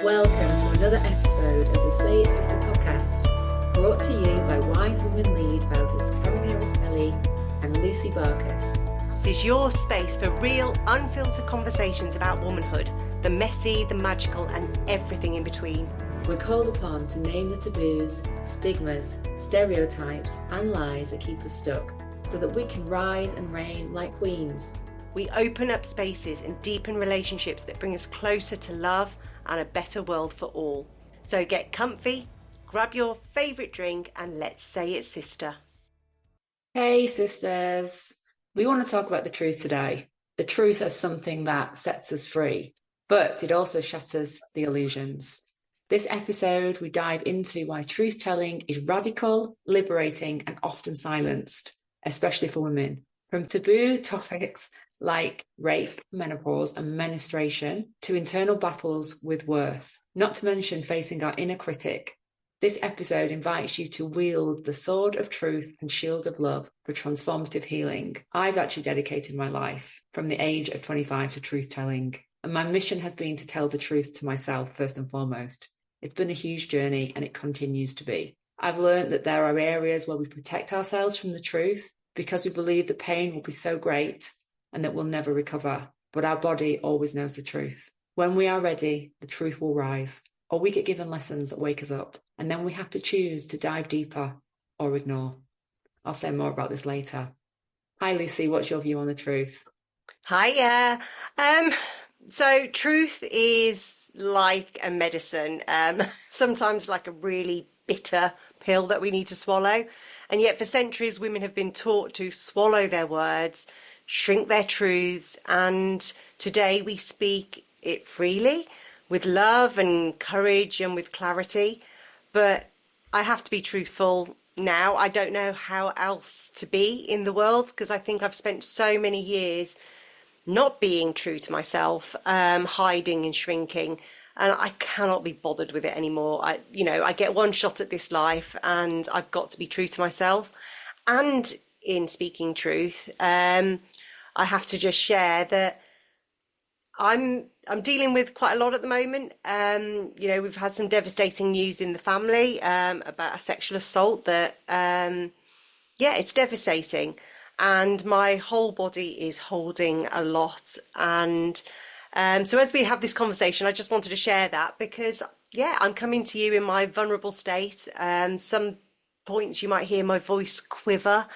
Welcome to another episode of the Say It Sister podcast, brought to you by Wise Women Lead founders Karen Harris-Kelly and Lucy Barkas. This is your space for real, unfiltered conversations about womanhood, the messy, the magical, and everything in between. We're called upon to name the taboos, stigmas, stereotypes, and lies that keep us stuck, so that we can rise and reign like queens. We open up spaces and deepen relationships that bring us closer to love and a better world for all. So get comfy, grab your favourite drink, and let's say it, sister. Hey, sisters. We want to talk about the truth today. The truth as something that sets us free, but it also shatters the illusions. This episode, we dive into why truth-telling is radical, liberating, and often silenced, especially for women. From taboo topics like rape, menopause, and menstruation to internal battles with worth, not to mention facing our inner critic. This episode invites you to wield the sword of truth and shield of love for transformative healing. I've actually dedicated my life from the age of 25 to truth-telling, and my mission has been to tell the truth to myself first and foremost. It's been a huge journey, and it continues to be. I've learned that there are areas where we protect ourselves from the truth because we believe the pain will be so great and that we'll never recover. But our body always knows the truth. When we are ready, the truth will rise, or we get given lessons that wake us up, and then we have to choose to dive deeper or ignore. I'll say more about this later. Hi, Lucy, what's your view on the truth? Hiya. So truth is like a medicine, sometimes like a really bitter pill that we need to swallow. And yet for centuries, women have been taught to swallow their words, shrink their truths, and today we speak it freely with love and courage and with clarity. But I have to be truthful now. I don't know how else to be in the world, because I think I've spent so many years not being true to myself, hiding and shrinking, and I cannot be bothered with it anymore. I get one shot at this life, and I've got to be true to myself. And in speaking truth, I have to just share that I'm dealing with quite a lot at the moment. We've had some devastating news in the family about a sexual assault that, it's devastating. And my whole body is holding a lot. And so as we have this conversation, I just wanted to share that because, I'm coming to you in my vulnerable state. Some points you might hear my voice quiver.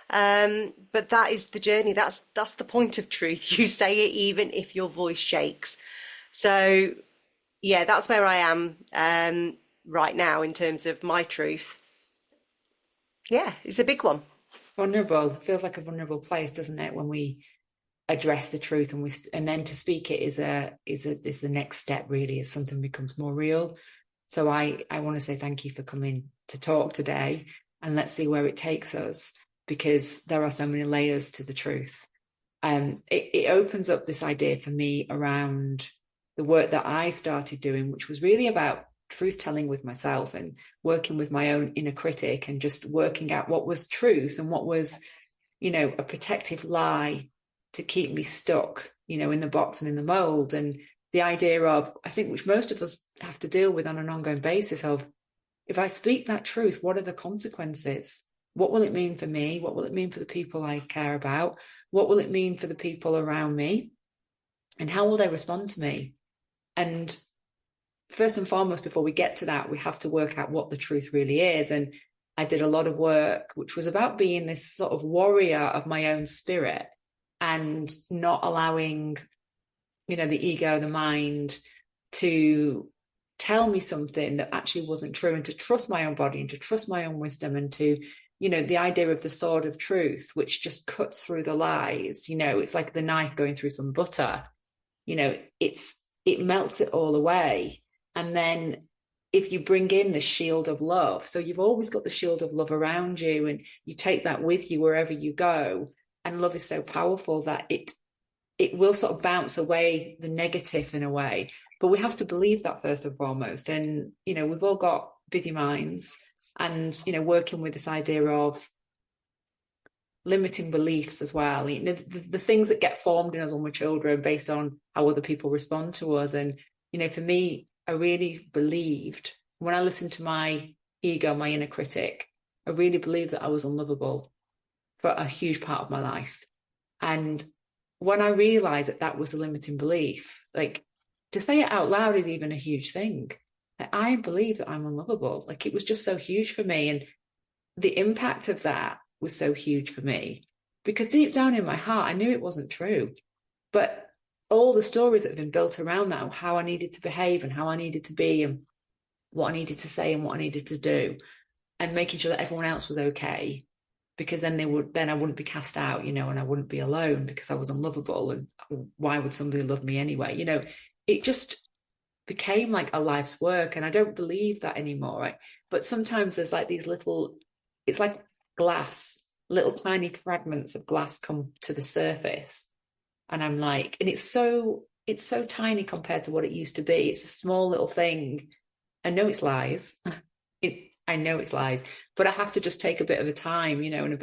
But that is the journey. That's the point of truth. You say it even if your voice shakes. So, that's where I am right now in terms of my truth. Yeah, it's a big one. Vulnerable. It feels like a vulnerable place, doesn't it, when we address the truth and then to speak it is the next step, really, as something becomes more real. So I want to say thank you for coming to talk today, and let's see where it takes us, because there are so many layers to the truth. It opens up this idea for me around the work that I started doing, which was really about truth-telling with myself and working with my own inner critic and just working out what was truth and what was, a protective lie to keep me stuck, in the box and in the mold. And the idea of, I think, which most of us have to deal with on an ongoing basis of, if I speak that truth, what are the consequences? What will it mean for me? What will it mean for the people I care about? What will it mean for the people around me? And how will they respond to me? And first and foremost, before we get to that, we have to work out what the truth really is. And I did a lot of work, which was about being this sort of warrior of my own spirit and not allowing, the ego, the mind to tell me something that actually wasn't true, and to trust my own body and to trust my own wisdom, and to, the idea of the sword of truth, which just cuts through the lies. It's like the knife going through some butter. It melts it all away. And then if you bring in the shield of love, so you've always got the shield of love around you, and you take that with you wherever you go. And love is so powerful that it will sort of bounce away the negative in a way. But we have to believe that first and foremost. And, we've all got busy minds, and, working with this idea of limiting beliefs as well. The things that get formed in us when we're children based on how other people respond to us. And, for me, I really believed, when I listened to my ego, my inner critic, I really believed that I was unlovable for a huge part of my life. And when I realized that that was a limiting belief, like, to say it out loud is even a huge thing. Like, I believe that I'm unlovable. Like, it was just so huge for me. And the impact of that was so huge for me, because deep down in my heart, I knew it wasn't true. But all the stories that have been built around that, how I needed to behave and how I needed to be and what I needed to say and what I needed to do, and making sure that everyone else was okay, because then I wouldn't be cast out, and I wouldn't be alone because I was unlovable. And why would somebody love me anyway? It just became like a life's work, and I don't believe that anymore. Right? But sometimes there's like these little, it's like glass, little tiny fragments of glass come to the surface, and I'm like, and it's so tiny compared to what it used to be. It's a small little thing. I know it's lies. I know it's lies, but I have to just take a bit of a time, and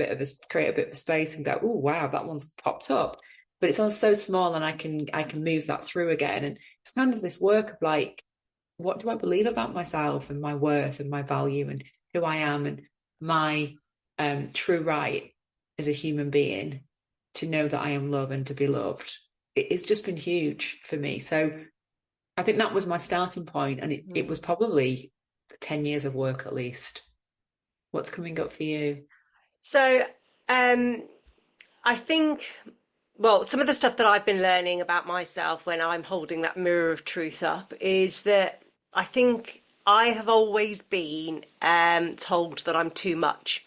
create a bit of a space and go, oh wow, that one's popped up. But it's all so small, and I can move that through again. And it's kind of this work of like, what do I believe about myself and my worth and my value and who I am and my true right as a human being, to know that I am loved and to be loved. It's just been huge for me. So I think that was my starting point, and it was probably 10 years of work at least. What's coming up for you? So, um, I think, well, some of the stuff that I've been learning about myself when I'm holding that mirror of truth up is that I think I have always been told that I'm too much,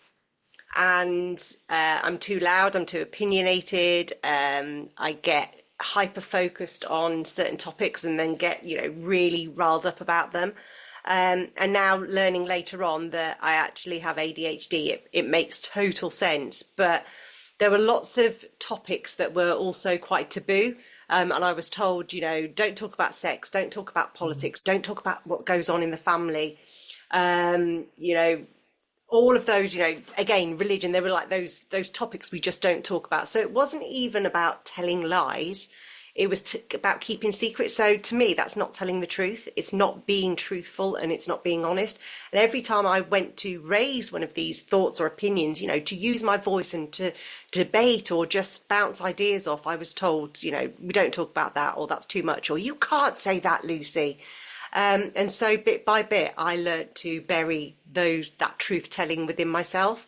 and I'm too loud, I'm too opinionated, I get hyper focused on certain topics and then get, really riled up about them. And now learning later on that I actually have ADHD, it makes total sense. But there were lots of topics that were also quite taboo. And I was told, don't talk about sex, don't talk about politics, don't talk about what goes on in the family. Um, you know, all of those, again, religion, they were like those topics we just don't talk about. So it wasn't even about telling lies. It was about keeping secrets. So to me, that's not telling the truth. It's not being truthful, and it's not being honest. And every time I went to raise one of these thoughts or opinions, to use my voice and to debate or just bounce ideas off, I was told, we don't talk about that, or that's too much, or you can't say that, Lucy. And so bit by bit, I learned to bury that truth telling within myself.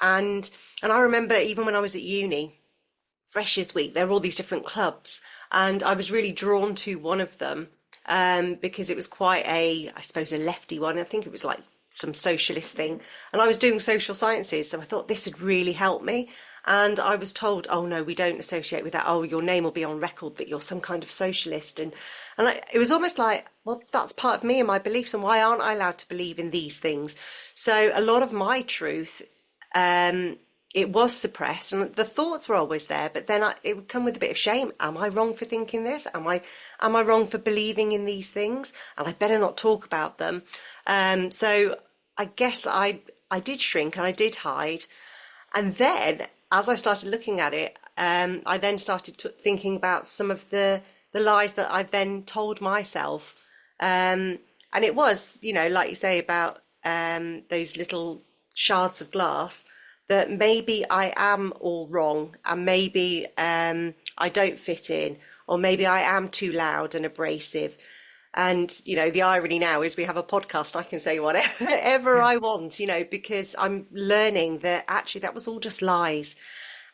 And I remember even when I was at uni, Freshers Week, there were all these different clubs, and I was really drawn to one of them because it was quite I suppose, a lefty one. I think it was like some socialist thing, and I was doing social sciences, so I thought this would really help me. And I was told, oh no, we don't associate with that. Oh, your name will be on record that you're some kind of socialist. And it was almost like, well, that's part of me and my beliefs, and why aren't I allowed to believe in these things? So a lot of my truth, it was suppressed, and the thoughts were always there, but then it would come with a bit of shame. Am I wrong for thinking this? Am I wrong for believing in these things? And I better not talk about them. So I guess I did shrink and I did hide. And then as I started looking at it, I then started thinking about some of the lies that I then told myself. And it was, like you say about those little shards of glass, that maybe I am all wrong, and maybe I don't fit in, or maybe I am too loud and abrasive. And, the irony now is we have a podcast. I can say whatever I want, because I'm learning that actually that was all just lies.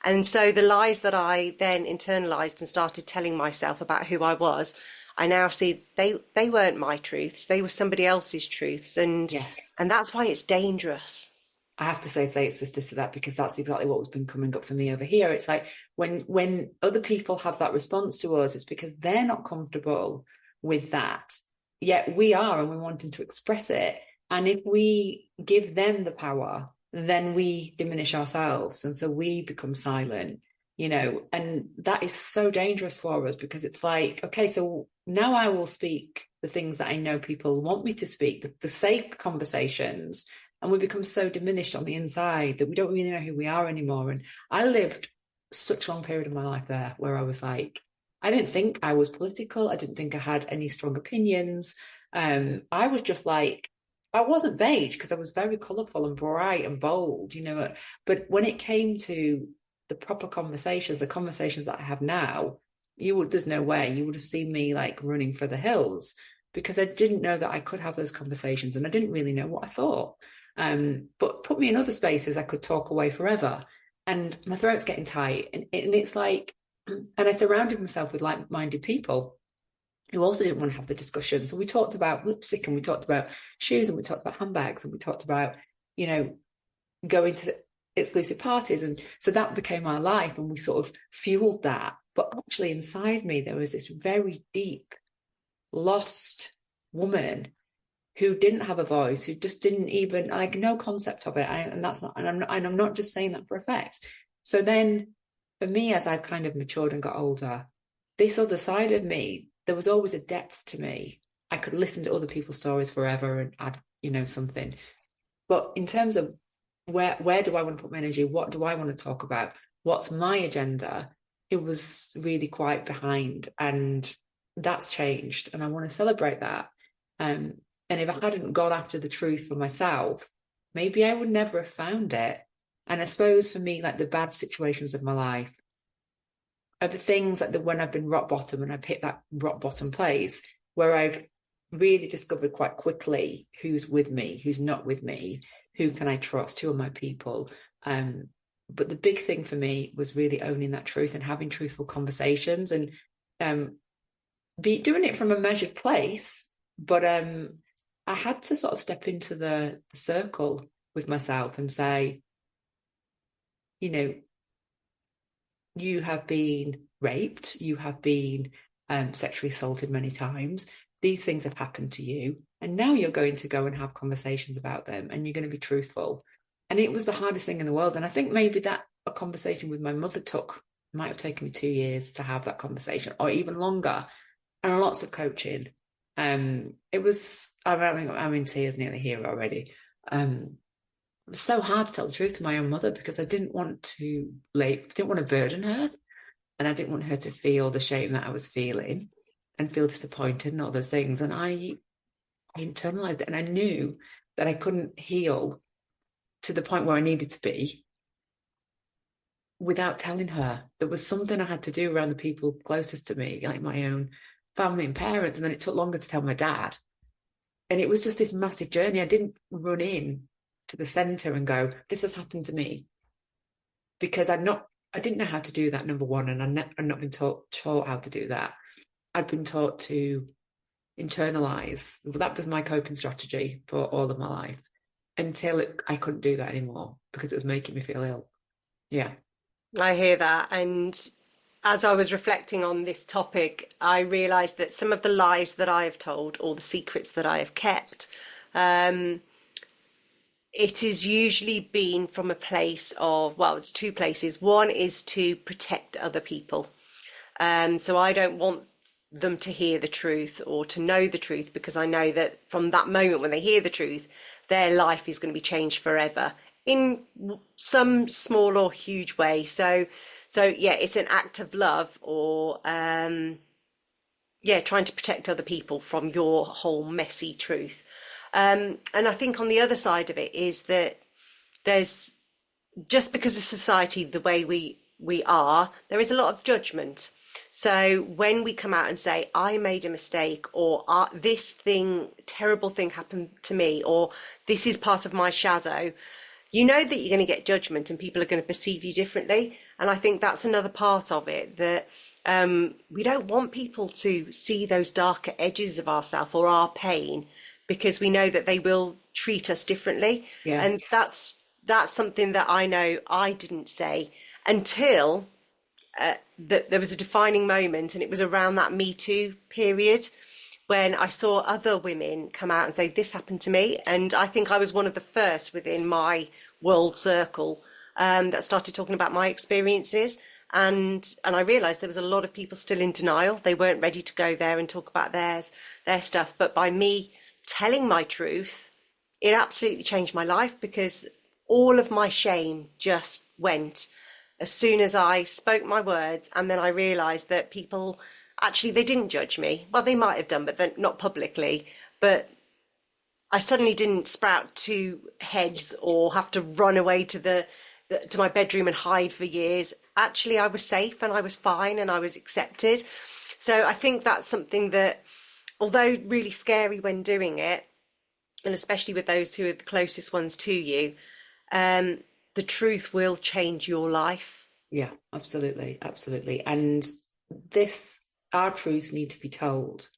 And so the lies that I then internalized and started telling myself about who I was, I now see they weren't my truths. They were somebody else's truths. And Yes. and that's why it's dangerous. I have to say it's sisters to that, because that's exactly what has been coming up for me over here. It's like when other people have that response to us, it's because they're not comfortable with that. Yet we are, and we're wanting to express it. And if we give them the power, then we diminish ourselves. And so we become silent, and that is so dangerous for us, because it's like, okay, so now I will speak the things that I know people want me to speak, the safe conversations, and we become so diminished on the inside that we don't really know who we are anymore. And I lived such a long period of my life there where I was like, I didn't think I was political. I didn't think I had any strong opinions. I was just like, I wasn't beige because I was very colourful and bright and bold, you know. But when it came to the proper conversations, the conversations that I have now, there's no way you would have seen me like running for the hills because I didn't know that I could have those conversations and I didn't really know what I thought. But put me in other spaces, I could talk away forever. And my throat's getting tight. And it's like, and I surrounded myself with like-minded people who also didn't want to have the discussion. So we talked about lipstick and we talked about shoes and we talked about handbags and we talked about, you know, going to exclusive parties. And so that became our life and we sort of fueled that. But actually inside me, there was this very deep, lost woman who didn't have a voice, who just didn't even like no concept of it. And that's not, and I'm not just saying that for effect. So then for me, as I've kind of matured and got older, this other side of me, there was always a depth to me. I could listen to other people's stories forever and add, you know, something. But in terms of where do I want to put my energy? What do I want to talk about? What's my agenda? It was really quite behind, and that's changed, and I want to celebrate that. And if I hadn't gone after the truth for myself, maybe I would never have found it. And I suppose for me, like the bad situations of my life are the things like when I've been rock bottom and I've hit that rock bottom place where I've really discovered quite quickly who's with me, who's not with me, who can I trust, who are my people. But the big thing for me was really owning that truth and having truthful conversations and be doing it from a measured place. But I had to sort of step into the circle with myself and say, you know, you have been raped, you have been sexually assaulted many times. These things have happened to you. And now you're going to go and have conversations about them and you're going to be truthful. And it was the hardest thing in the world. And I think maybe that a conversation with my mother might have taken me 2 years to have that conversation or even longer and lots of coaching. It was, I'm in tears nearly here already. It was so hard to tell the truth to my own mother because I didn't want to burden her and I didn't want her to feel the shame that I was feeling and feel disappointed and all those things. And I internalized it and I knew that I couldn't heal to the point where I needed to be without telling her. There was something I had to do around the people closest to me, like my own family and parents. And then it took longer to tell my dad. And it was just this massive journey. I didn't run in to the center and go, this has happened to me. Because I didn't know how to do that, number one. And I'd not been taught how to do that. I'd been taught to internalize. That was my coping strategy for all of my life until I couldn't do that anymore because it was making me feel ill. Yeah. I hear that. And as I was reflecting on this topic, I realized that some of the lies that I have told or the secrets that I have kept, it has usually been from a place of, well, it's two places. One is to protect other people. So I don't want them to hear the truth or to know the truth because I know that from that moment when they hear the truth, their life is going to be changed forever in some small or huge way. So yeah, it's an act of love or yeah, trying to protect other people from your whole messy truth. And I think on the other side of it is that there's just because of society the way we are, there is a lot of judgment. So when we come out and say, I made a mistake, or this thing, terrible thing happened to me, or this is part of my shadow, you know that you're going to get judgment and people are going to perceive you differently. And I think that's another part of it, that we don't want people to see those darker edges of ourselves or our pain because we know that they will treat us differently. Yeah. And that's something that I know I didn't say until that there was a defining moment, and it was around that Me Too period when I saw other women come out and say, this happened to me. And I think I was one of the first within my world circle that started talking about my experiences. And I realised there was a lot of people still in denial. They weren't ready to go there and talk about their stuff. But by me telling my truth, it absolutely changed my life because all of my shame just went as soon as I spoke my words, and then I realised that people actually they didn't judge me. Well, they might have done, but then not publicly. But I suddenly didn't sprout two heads or have to run away to my bedroom and hide for years. Actually, I was safe and I was fine and I was accepted. So I think that's something that, although really scary when doing it, and especially with those who are the closest ones to you, um, the truth will change your life. Yeah, absolutely, absolutely. And this, our truths need to be told.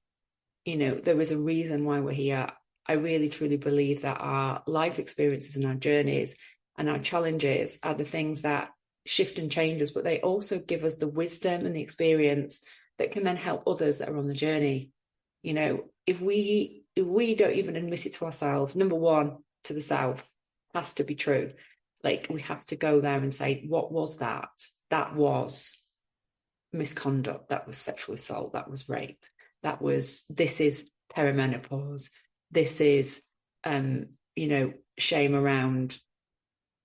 There is a reason why we're here. I really truly believe that our life experiences and our journeys and our challenges are the things that shift and change us, but they also give us the wisdom and the experience that can then help others that are on the journey. If we don't even admit it to ourselves, number one, to the self has to be true. Like, we have to go there and say, what was that? That was misconduct. That was sexual assault. That was rape. This is perimenopause. This is, shame around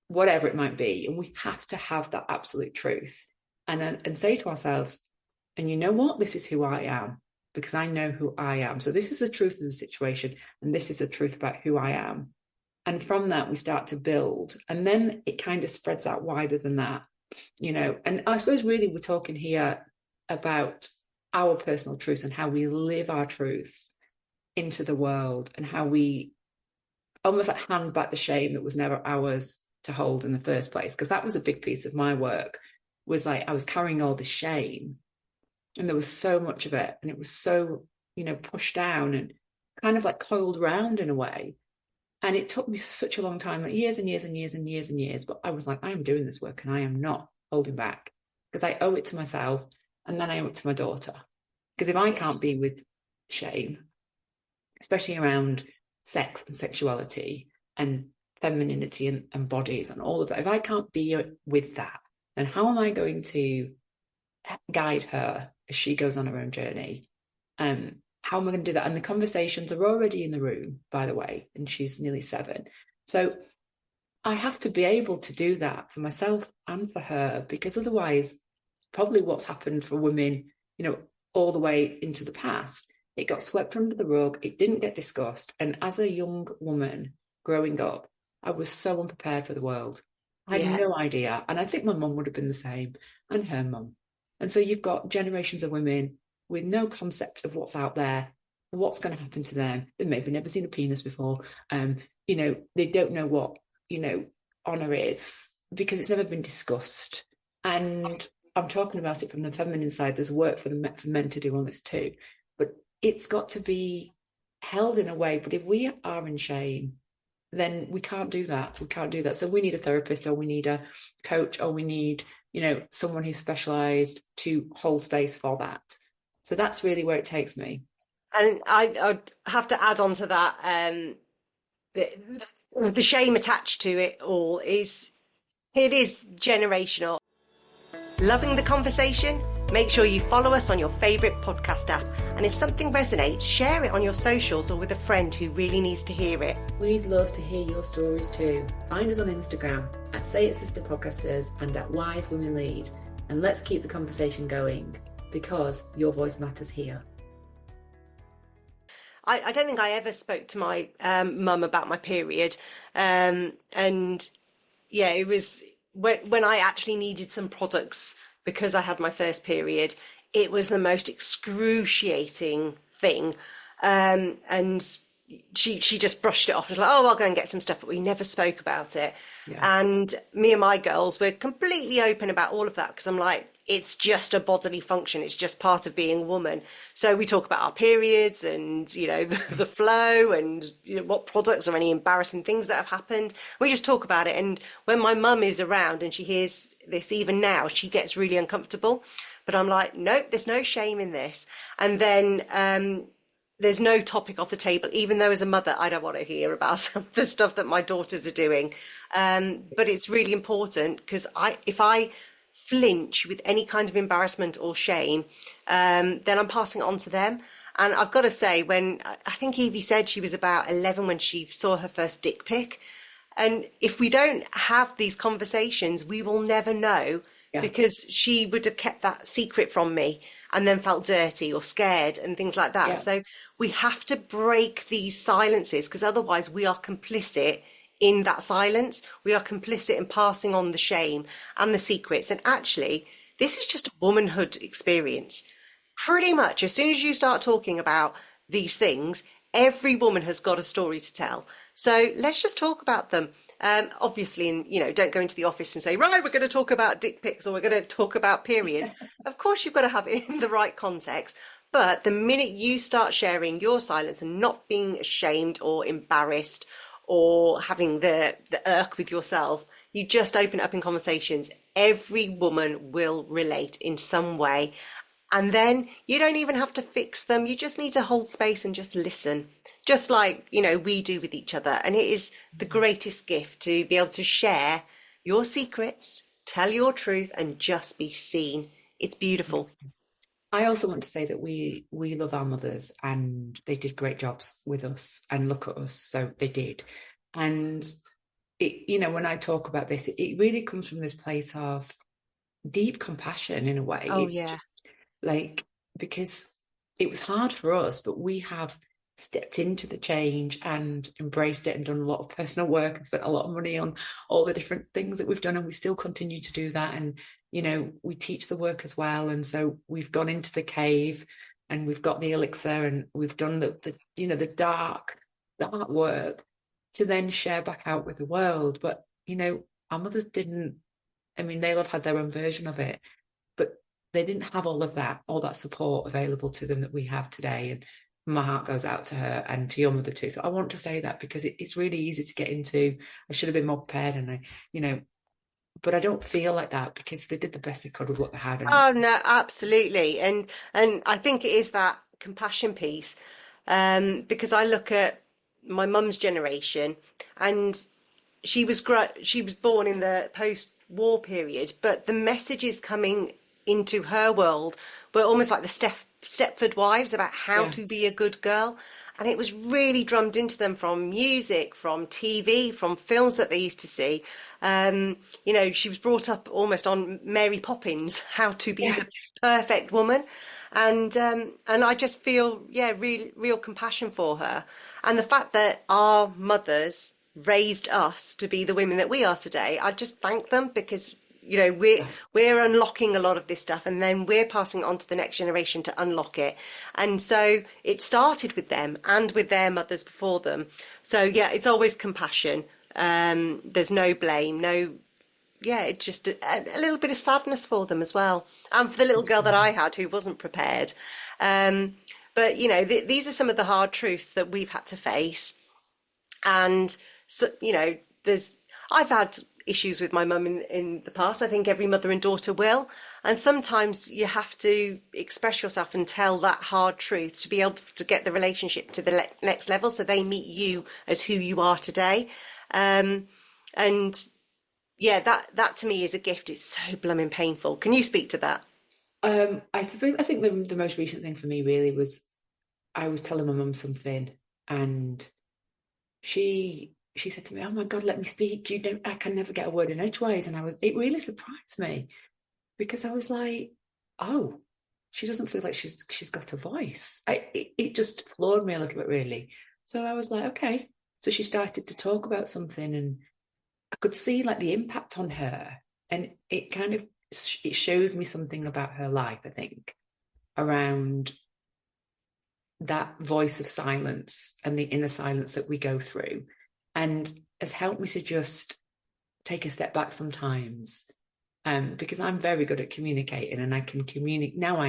whatever it might be. And we have to have that absolute truth and say to ourselves, and you know what? This is who I am, because I know who I am. So this is the truth of the situation. And this is the truth about who I am. And from that, we start to build. And then it kind of spreads out wider than that, And I suppose really we're talking here about our personal truths and how we live our truths into the world, and how we almost like hand back the shame that was never ours to hold in the first place. Because that was a big piece of my work, was like I was carrying all this shame, and there was so much of it, and it was so, pushed down and kind of like coiled round in a way. And it took me such a long time, like years and years and years and years and years. But I was like, I am doing this work and I am not holding back, because I owe it to myself, and then I owe it to my daughter. Because if I can't be Yes. with shame, especially around sex and sexuality and femininity and bodies and all of that, if I can't be with that, then how am I going to guide her as she goes on her own journey? How am I going to do that? And the conversations are already in the room, by the way, and she's nearly 7. So I have to be able to do that for myself and for her, because otherwise, probably what's happened for women, all the way into the past, it got swept under the rug. It didn't get discussed. And as a young woman growing up, I was so unprepared for the world. I had Yeah. no idea. And I think my mum would have been the same, and her mum. And so you've got generations of women with no concept of what's out there, what's going to happen to them. They've maybe never seen a penis before. They don't know what, honor is, because it's never been discussed. And I'm talking about it from the feminine side. There's work for men to do on this too, but it's got to be held in a way. But if we are in shame, then we can't do that. We can't do that. So we need a therapist, or we need a coach, or we need, someone who's specialized to hold space for that. So that's really where it takes me. And I'd have to add on to that, the shame attached to it all it is generational. Loving the conversation? Make sure you follow us on your favourite podcast app. And if something resonates, share it on your socials or with a friend who really needs to hear it. We'd love to hear your stories too. Find us on Instagram at Say It Sister Podcasters and at Wise Women Lead. And let's keep the conversation going, because your voice matters here. I don't think I ever spoke to my mum about my period. And yeah, it was when I actually needed some products because I had my first period, it was the most excruciating thing. And she just brushed it off and was like, oh, I'll go and get some stuff, but we never spoke about it. Yeah. And me and my girls were completely open about all of that, because I'm like, it's just a bodily function. It's just part of being a woman. So we talk about our periods and, the flow and, what products or any embarrassing things that have happened. We just talk about it. And when my mum is around and she hears this, even now, she gets really uncomfortable. But I'm like, nope, there's no shame in this. And then, there's no topic off the table, even though as a mother, I don't want to hear about some of the stuff that my daughters are doing. But it's really important, because if I flinch with any kind of embarrassment or shame, then I'm passing it on to them. And I've got to say, when I think Evie said she was about 11 when she saw her first dick pic. And if we don't have these conversations, we will never know Yeah. because she would have kept that secret from me and then felt dirty or scared and things like that. Yeah. So we have to break these silences because otherwise we are complicit in that silence. We are complicit in passing on the shame and the secrets. And actually, this is just a womanhood experience. Pretty much as soon as you start talking about these things, every woman has got a story to tell. So let's just talk about them. Obviously, and don't go into the office and say, right, we're going to talk about dick pics or we're going to talk about periods. Of course, you've got to have it in the right context. But the minute you start sharing your silence and not being ashamed or embarrassed or having the irk with yourself, you just open up in conversations. Every woman will relate in some way. And then you don't even have to fix them. You just need to hold space and just listen, just like, we do with each other. And it is the greatest gift to be able to share your secrets, tell your truth, and just be seen. It's beautiful. I also want to say that we love our mothers and they did great jobs with us and look at us. So they did. And when I talk about this, it really comes from this place of deep compassion in a way. Oh, It's yeah. just like, because it was hard for us, but we have stepped into the change and embraced it and done a lot of personal work and spent a lot of money on all the different things that we've done, and we still continue to do that. And we teach the work as well, and so we've gone into the cave and we've got the elixir and we've done the dark work to then share back out with the world. But our mothers didn't. I mean, they'll have had their own version of it, but they didn't have all that support available to them that we have today. And my heart goes out to her and to your mother too. So I want to say that because it's really easy to get into, I should have been more prepared, and but I don't feel like that because they did the best they could with what they had. And Oh, no, absolutely. And I think it is that compassion piece. Because I look at my mum's generation and she was born in the post-war period, but the messages coming into her world were almost like the Stepford Wives about how yeah, to be a good girl. And it was really drummed into them from music, from TV, from films that they used to see. She was brought up almost on Mary Poppins, how to be yeah, the perfect woman. And I just feel, yeah, real compassion for her. And the fact that our mothers raised us to be the women that we are today, I just thank them because yeah. we're unlocking a lot of this stuff and then we're passing it on to the next generation to unlock it. And so it started with them and with their mothers before them. So yeah, it's always compassion. There's no blame, no, yeah, it's just a little bit of sadness for them as well, and for the little girl that I had who wasn't prepared. Um, but these are some of the hard truths that we've had to face. And so, there's I've had issues with my mum in the past. I think every mother and daughter will. And sometimes you have to express yourself and tell that hard truth to be able to get the relationship to the next level so they meet you as who you are today. Um, and yeah, that to me is a gift. It's so blooming painful. Can you speak to that? I think the most recent thing for me really was I was telling my mum something, and she said to me, "Oh my God, let me speak. I can never get a word in edgeways." And it really surprised me because I was like, "Oh, she doesn't feel like she's got a voice." It just floored me a little bit, really. So I was like, "Okay." So she started to talk about something, and I could see like the impact on her, and it showed me something about her life, I think, around that voice of silence and the inner silence that we go through, and has helped me to just take a step back sometimes, because I'm very good at communicating, and I can communicate now.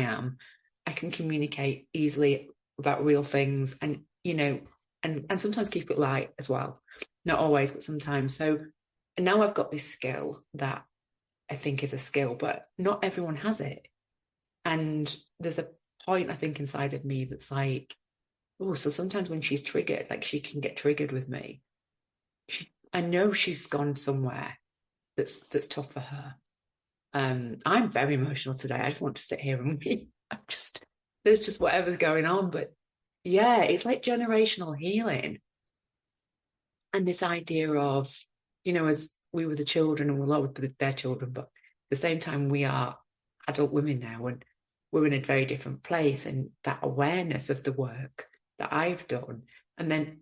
I can communicate easily about real things, and and sometimes keep it light as well, not always, but sometimes. So and now I've got this skill that I think is a skill, but not everyone has it. And there's a point, I think, inside of me that's like, oh, so sometimes when she's triggered, like she can get triggered with me. I know she's gone somewhere that's tough for her. I'm very emotional today. I just want to sit here and weep. I'm just there's just whatever's going on. But yeah, it's like generational healing. And this idea of, as we were the children and we'll always be their children, but the same time, we are adult women now, and we're in a very different place. And that awareness of the work that I've done, and then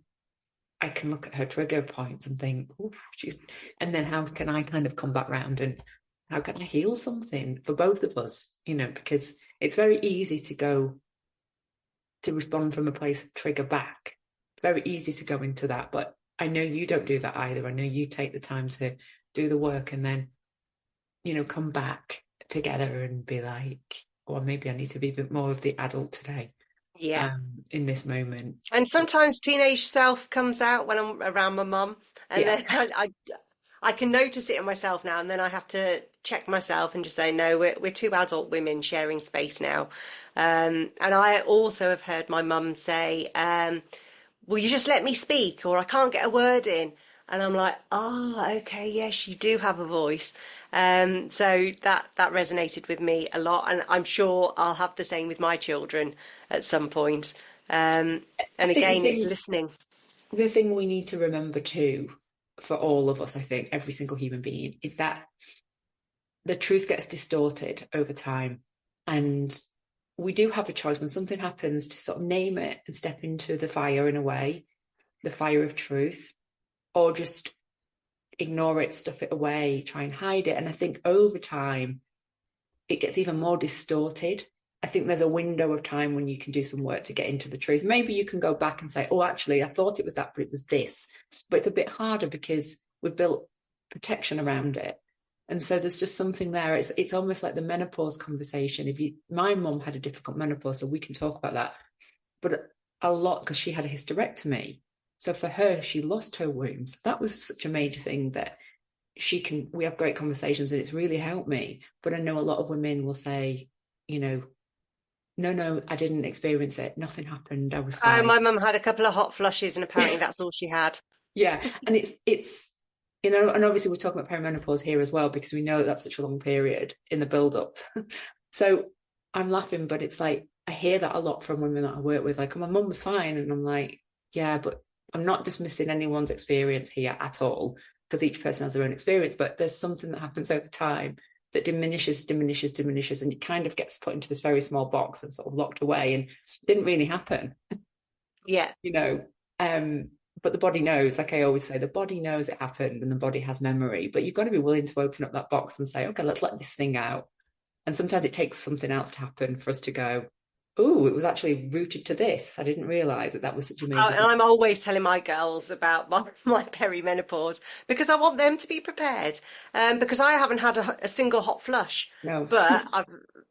I can look at her trigger points and think, oh, and then how can I kind of come back round and how can I heal something for both of us? Because it's very easy to go to respond from a place of trigger back. Very easy to go into that, but I know you don't do that either. I know you take the time to do the work and then, come back together and be like, or maybe I need to be a bit more of the adult today, Yeah. in this moment. And So, sometimes teenage self comes out when I'm around my mum, and yeah, then I can notice it in myself now, and then I have to check myself and just say, no, we're two adult women sharing space now. And I also have heard my mum say, will you just let me speak, or I can't get a word in? And I'm like, oh, okay, yes, you do have a voice. So that resonated with me a lot, and I'm sure I'll have the same with my children at some point. I And think again, it's listening. the thing we need to remember too, for all of us, I think, every single human being, is that the truth gets distorted over time. And we do have a choice when something happens to sort of name it and step into the fire in a way, the fire of truth, or just ignore it, stuff it away, try and hide it. And I think over time, it gets even more distorted. I think there's a window of time when you can do some work to get into the truth. Maybe you can go back and say, oh, actually, I thought it was that, but it was this. But it's a bit harder because we've built protection around it. And so there's just something there. It's almost like the menopause conversation. My mum had a difficult menopause, so we can talk about that. But a lot, because she had a hysterectomy. So for her, she lost her womb. So that was such a major thing that we have great conversations and it's really helped me. But I know a lot of women will say, no, I didn't experience it. Nothing happened. I was Oh, fine. my mum had a couple of hot flushes, and apparently that's all she had. Yeah. And it's, and obviously we're talking about perimenopause here as well, because we know that that's such a long period in the build up. So I'm laughing, but it's like, I hear that a lot from women that I work with, like, oh, my mum was fine. And I'm like, yeah, but I'm not dismissing anyone's experience here at all, because each person has their own experience, but there's something that happens over time that diminishes, and it kind of gets put into this very small box and sort of locked away, and it didn't really happen, Yeah. you know. Um, but the body knows, like I always say, the body knows it happened and the body has memory, but you've got to be willing to open up that box and say, okay, let's let this thing out. And sometimes it takes something else to happen for us to go, oh, it was actually rooted to this. I didn't realize that was such a major And thing. I'm always telling my girls about my perimenopause because I want them to be prepared. Because I haven't had a single hot flush, No. but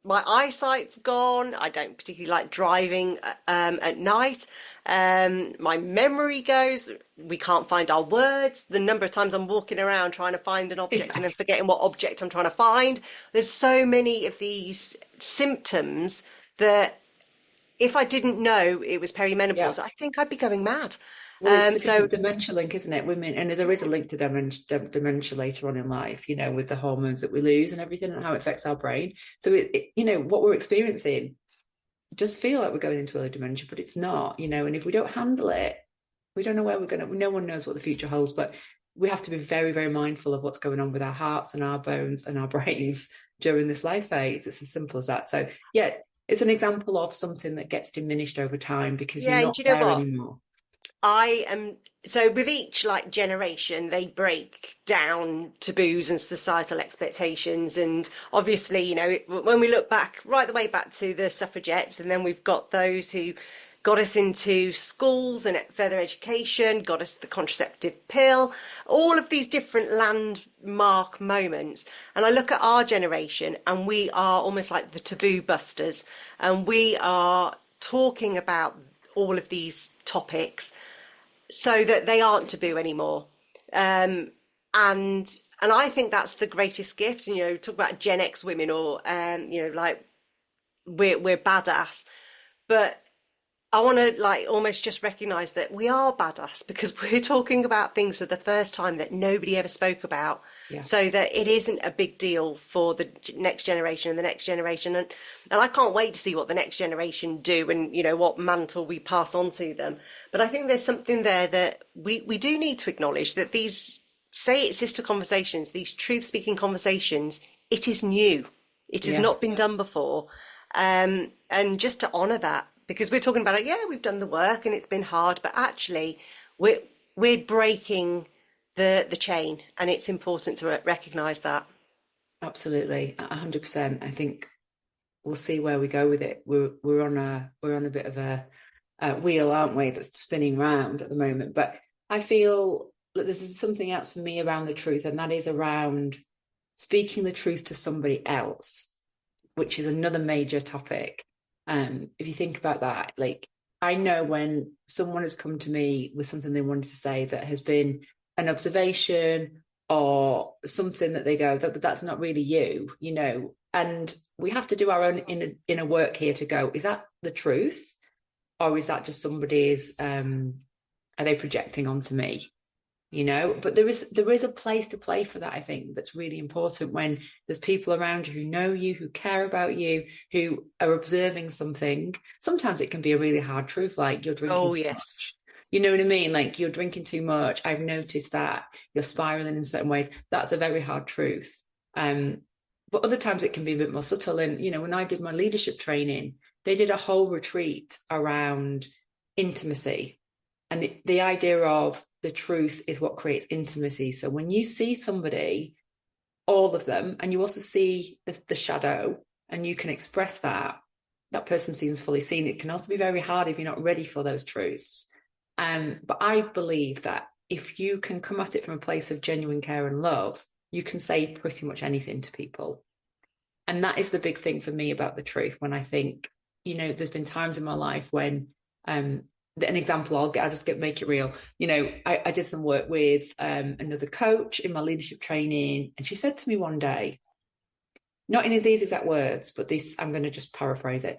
my eyesight's gone. I don't particularly like driving at night. My memory goes. We can't find our words. The number of times I'm walking around trying to find an object and then forgetting what object I'm trying to find. There's so many of these symptoms that if I didn't know it was Yeah. perimenopause, I think I'd be going mad. Well, it's the So dementia link, isn't it? Women, and there is a link to dementia later on in life, with the hormones that we lose and everything and how it affects our brain. So, what we're experiencing does feel like we're going into early dementia, but it's not, and if we don't handle it, we don't know where we're going to, no one knows what the future holds, but we have to be very, very mindful of what's going on with our hearts and our bones and our brains during this life phase. It's as simple as that. So, yeah, it's an example of something that gets diminished over time because you're yeah, and not you know there what? anymore. I am so with each like generation, they break down taboos and societal expectations. And obviously, when we look back, right the way back to the suffragettes, and then we've got those who got us into schools and further education, got us the contraceptive pill, all of these different landmark moments. And I look at our generation, and we are almost like the taboo busters, and we are talking about all of these topics so that they aren't taboo anymore. Um, and I think that's the greatest gift. And talk about Gen X women, or like we're badass, but I want to like almost just recognize that we are badass because we're talking about things for the first time that nobody ever spoke about, Yeah. so that it isn't a big deal for the next generation and the next generation. And I can't wait to see what the next generation do, and what mantle we pass on to them. But I think there's something there that we do need to acknowledge, that these, say it's sister conversations, these truth speaking conversations, it is new. It has Yeah, not been done before. And just to honour that, because we're talking about it, yeah, we've done the work and it's been hard, but actually we're we're breaking the chain, and it's important to recognise that. absolutely. 100%. I think we'll see where we go with it. We're on a bit of a wheel, aren't we, that's spinning round at the moment. But I feel that there's something else for me around the truth, and that is around speaking the truth to somebody else, which is another major topic. If you think about that, like I know when someone has come to me with something they wanted to say that has been an observation or something that they go, that's not really you, and we have to do our own inner work here to go, is that the truth? Or is that just somebody's, are they projecting onto me? But there is a place to play for that. I think that's really important when there's people around you who know you, who care about you, who are observing something. Sometimes it can be a really hard truth, like you're drinking Oh, too yes. much. You know what I mean? Like you're drinking too much. I've noticed that you're spiraling in certain ways. That's a very hard truth. um but other times it can be a bit more subtle. And when I did my leadership training, they did a whole retreat around intimacy, and the idea of the truth is what creates intimacy. So when you see somebody, all of them, and you also see the shadow, and you can express that person seems fully seen. It can also be very hard if you're not ready for those truths. But I believe that if you can come at it from a place of genuine care and love, you can say pretty much anything to people. And that is the big thing for me about the truth. When I think, there's been times in my life when, um, an example I'll just make it real. I did some work with another coach in my leadership training, and she said to me one day, not any of these exact words, but this, I'm going to just paraphrase it.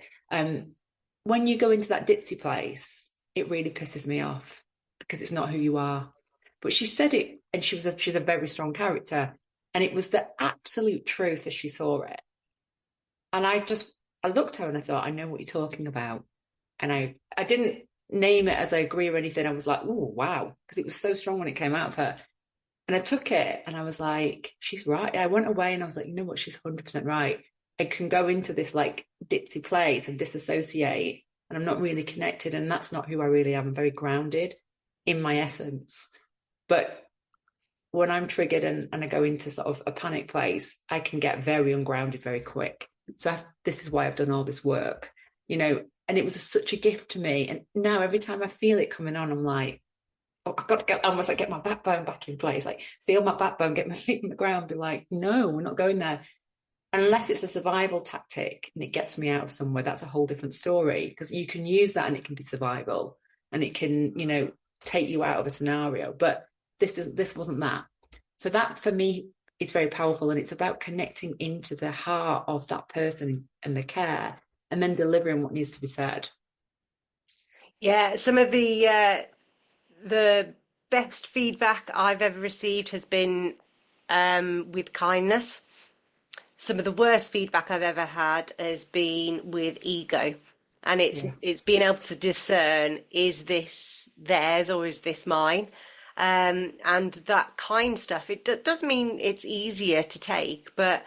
When you go into that ditzy place, it really pisses me off because it's not who you are. But she said it, and she's a very strong character, and it was the absolute truth as she saw it. And I looked at her and I thought, I know what you're talking about. And I didn't name it as I agree or anything. I was like, oh, wow. Because it was so strong when it came out of her. And I took it and I was like, she's right. I went away and I was like, you know what? She's 100% right. I can go into this like ditzy place and disassociate, and I'm not really connected. And that's not who I really am. I'm very grounded in my essence. But when I'm triggered and I go into sort of a panic place, I can get very ungrounded very quick. So this is why I've done all this work, and it was such a gift to me. And now every time I feel it coming on, I'm like, oh, I've got to get almost like get my backbone back in place, like feel my backbone, get my feet on the ground, be like, no, we're not going there. Unless it's a survival tactic and it gets me out of somewhere, that's a whole different story, because you can use that and it can be survival and it can, take you out of a scenario. But this wasn't that. So that for me is very powerful, and it's about connecting into the heart of that person and the care, and then delivering what needs to be said. Yeah, some of the best feedback I've ever received has been with kindness. Some of the worst feedback I've ever had has been with ego. And Yeah. it's being able to discern, is this theirs or is this mine? And that kind stuff, it does mean it's easier to take, but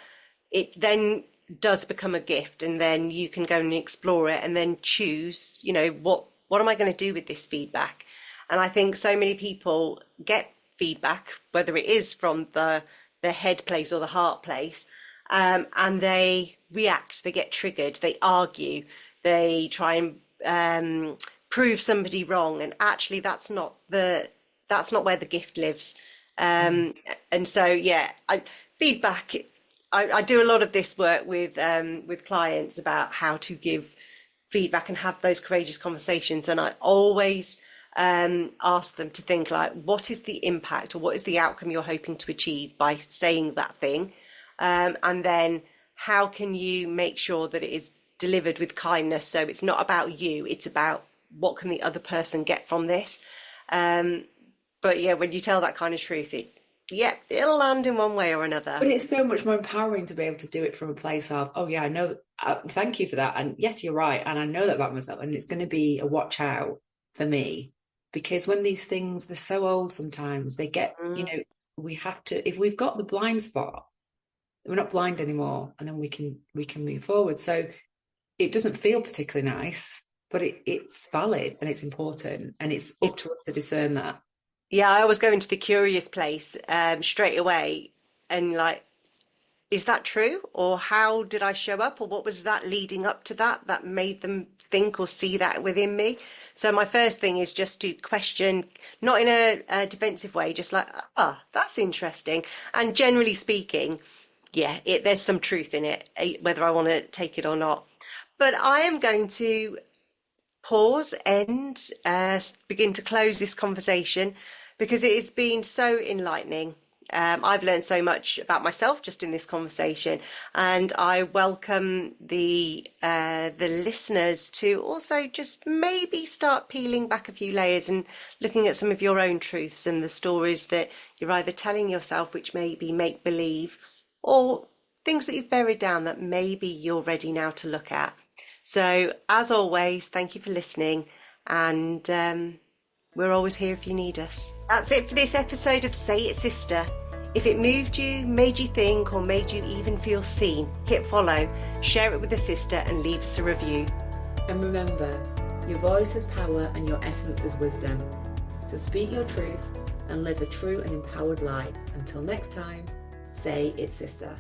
it then does become a gift, and then you can go and explore it and then choose, what am I going to do with this feedback? And I think so many people get feedback, whether it is from the head place or the heart place, and they react, they get triggered, they argue, they try and prove somebody wrong, and actually that's not where the gift lives. Mm. Um, and so yeah, feedback. I do a lot of this work with clients about how to give feedback and have those courageous conversations, and I always ask them to think like, what is the impact or what is the outcome you're hoping to achieve by saying that thing? And then how can you make sure that it is delivered with kindness? So it's not about you, it's about what can the other person get from this? Um, but yeah, when you tell that kind of truth, yeah, it'll land in one way or another. But it's so much more empowering to be able to do it from a place of, oh yeah, I know, thank you for that. And yes, you're right. And I know that about myself. And it's going to be a watch out for me, because when these things, they're so old sometimes, they get, Mm. we have to, if we've got the blind spot, we're not blind anymore, and then we can move forward. So it doesn't feel particularly nice, but it's valid and it's important, and it's up to us to discern that. Yeah, I always go into the curious place straight away and like, is that true? Or how did I show up? Or what was that leading up to that made them think or see that within me? So my first thing is just to question, not in a defensive way, just like, that's interesting. And generally speaking, yeah, there's some truth in it, whether I want to take it or not. But I am going to pause and begin to close this conversation because it has been so enlightening. I've learned so much about myself just in this conversation, and I welcome the listeners to also just maybe start peeling back a few layers and looking at some of your own truths and the stories that you're either telling yourself, which may be make believe, or things that you've buried down that maybe you're ready now to look at. So, as always, thank you for listening, and we're always here if you need us. That's it for this episode of Say It Sister. If it moved you, made you think, or made you even feel seen, hit follow, share it with a sister, and leave us a review. And remember, your voice has power and your essence is wisdom. So speak your truth and live a true and empowered life. Until next time, say it, sister.